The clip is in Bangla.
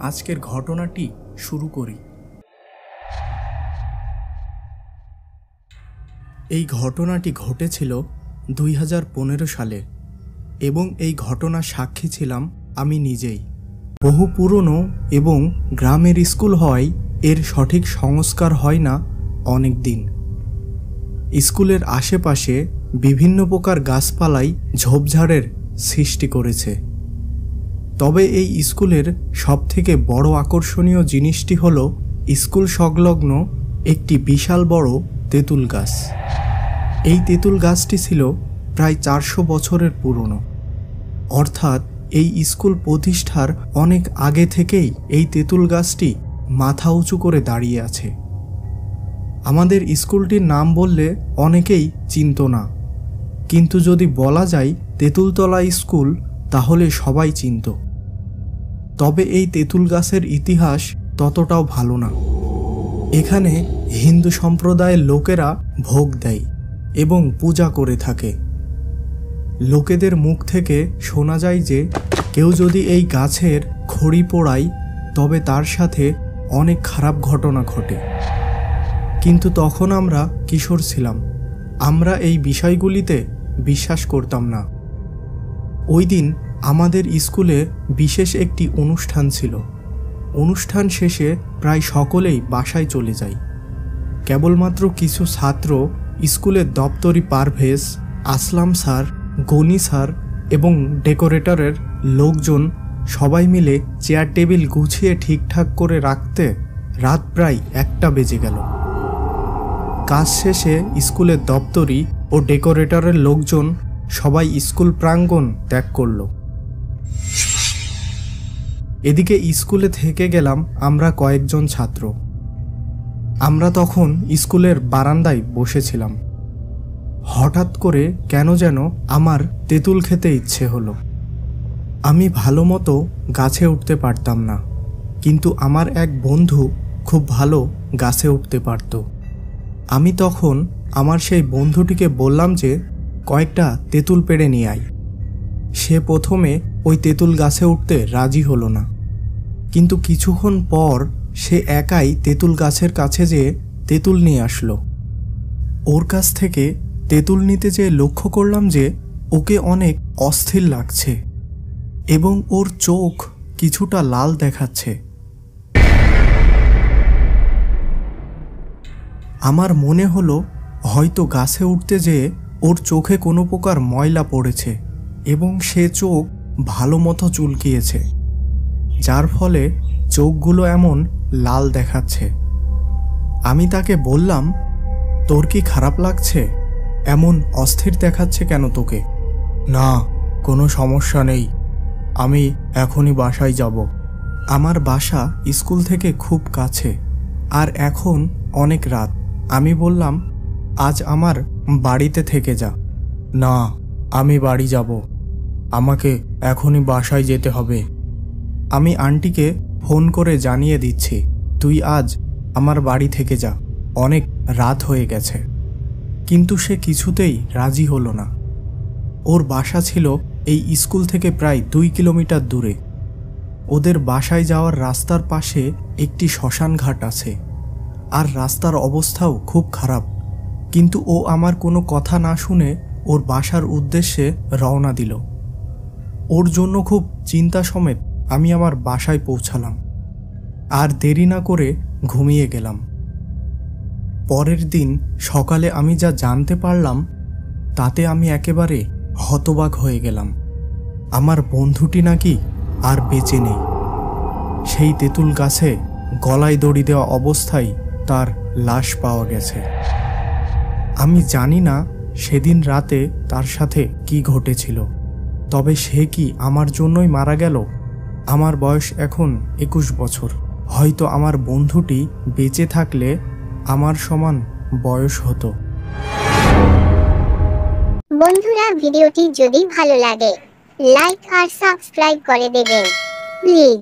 আজকের ঘটনাটি শুরু করি। এই ঘটনাটি ঘটেছিল 2015 সালে এবং এই ঘটনার সাক্ষী ছিলাম আমি নিজেই। বহু পুরনো এবং গ্রামের স্কুল হওয়ায় এর সঠিক সংস্কার হয় না অনেক দিন। স্কুলের আশেপাশে বিভিন্ন প্রকার গাছপালাই ঝোপঝাড়ের সৃষ্টি করেছে। তবে এই স্কুলের সবথেকে বড় আকর্ষণীয় জিনিসটি হলো স্কুল সংলগ্ন একটি বিশাল বড় তেঁতুল গাছ। এই তেঁতুল গাছটি ছিল প্রায় 400 বছরের পুরনো, অর্থাৎ এই স্কুল প্রতিষ্ঠার অনেক আগে থেকেই এই তেঁতুল গাছটি মাথা উঁচু করে দাঁড়িয়ে আছে। আমাদের স্কুলটির নাম বললে অনেকেই চিনত না, কিন্তু যদি বলা যায় তেঁতুলতলা স্কুল তাহলে সবাই চিনত। তবে এই তেঁতুল গাছের ইতিহাস ততটাও ভালো না। এখানে হিন্দু সম্প্রদায়ের লোকেরা ভোগ দেয় এবং পূজা করে থাকে। লোকেদের মুখ থেকে শোনা যায় যে কেউ যদি এই গাছের খড়ি পোড়ায় তবে তার সাথে অনেক খারাপ ঘটনা ঘটে। কিন্তু তখন আমরা কিশোর ছিলাম, আমরা এই বিষয়গুলিতে বিশ্বাস করতাম না। ওই দিন আমাদের স্কুলে বিশেষ একটি অনুষ্ঠান ছিল। অনুষ্ঠান শেষে প্রায় সকলেই বাসায় চলে যায়। কেবলমাত্র কিছু ছাত্র স্কুলের দপ্তরি পারভেজ, আসলাম স্যার, গনি স্যার এবং ডেকোরেটরের লোকজন সবাই মিলে চেয়ার টেবিল গুছিয়ে ঠিকঠাক করে রাখতে রাত প্রায় 1টা বেজে গেল। কাজ শেষে স্কুলের দপ্তরি ও ডেকোরেটরের লোকজন সবাই স্কুল প্রাঙ্গণ ত্যাগ করল। এদিকে স্কুলে থেকে গেলাম আমরা কয়েকজন ছাত্র। আমরা তখন স্কুলের বারান্দায় বসেছিলাম। হঠাৎ করে কেন যেন আমার তেঁতুল খেতে ইচ্ছে হলো। আমি ভালো মতো গাছে উঠতে পারতাম না, কিন্তু আমার এক বন্ধু খুব ভালো গাছে উঠতে পারত। আমি তখন আমার সেই বন্ধুটিকে বললাম যে কয়েকটা তেঁতুল পেড়ে নিয়ে আয়। সে প্রথমে ওই তেঁতুল গাছে উঠতে রাজি হলো না, কিন্তু কিছুক্ষণ পর সে একাই তেঁতুল গাছের কাছে যেয়ে তেঁতুল নিয়ে আসলো। ওর কাছ থেকে তেঁতুল নিতে যেয়ে লক্ষ্য করলাম যে ওকে অনেক অস্থির লাগছে এবং ওর চোখ কিছুটা লাল দেখাচ্ছে। আমার মনে হলো হয়তো গাছে উঠতে যেয়ে ওর চোখে কোনো প্রকার ময়লা পড়েছে এবং সে চোখ ভালো মতো চুলকিয়েছে, যার ফলে চোখগুলো এমন লাল দেখাচ্ছে। আমি তাকে বললাম, তোর কি খারাপ লাগছে? এমন অস্থির দেখাচ্ছে কেন তোকে? না, কোনো সমস্যা নেই, আমি এখনই বাসায় যাব। আমার বাসা স্কুল থেকে খুব কাছে আর এখন অনেক রাত। আমি বললাম, আজ আমার বাড়িতে থেকে যা। না, আমি বাড়ি যাব, আমাকে এখনই বাসায় যেতে হবে। আমি আন্টিকে ফোন করে জানিয়ে দিচ্ছি, তুই আজ আমার বাড়ি থেকে যা, অনেক রাত হয়ে গেছে। কিন্তু সে কিছুতেই রাজি হলো না। ওর বাসা ছিল এই স্কুল থেকে প্রায় 2 কিলোমিটার দূরে। ওদের বাসায় যাওয়ার রাস্তার পাশে একটি শ্মশান ঘাট আছে আর রাস্তার অবস্থাও খুব খারাপ। কিন্তু ও আমার কোনো কথা না শুনে ওর বাসার উদ্দেশ্যে রওনা দিল। ওর জন্য খুব চিন্তা সমেত আমি আমার বাসায় পৌঁছালাম আর দেরি না করে ঘুমিয়ে গেলাম। পরের দিন সকালে আমি যা জানতে পারলাম তাতে আমি একেবারে হতবাক হয়ে গেলাম। আমার বন্ধুটি নাকি আর বেঁচে নেই। সেই তেঁতুল গাছে গলায় দড়ি দেওয়া অবস্থায় তার লাশ পাওয়া গেছে। আমি জানি না সেদিন রাতে তার সাথে কি ঘটেছিল, তবে সে কি আমার জন্যই মারা গেল? আমার বয়স এখন 21 বছর। হয়তো আমার বন্ধুটি বেঁচে থাকলে আমার সমান বয়স হতো। বন্ধুরা, ভিডিওটি যদি ভালো লাগে লাইক আর সাবস্ক্রাইব করে দেবেন প্লিজ।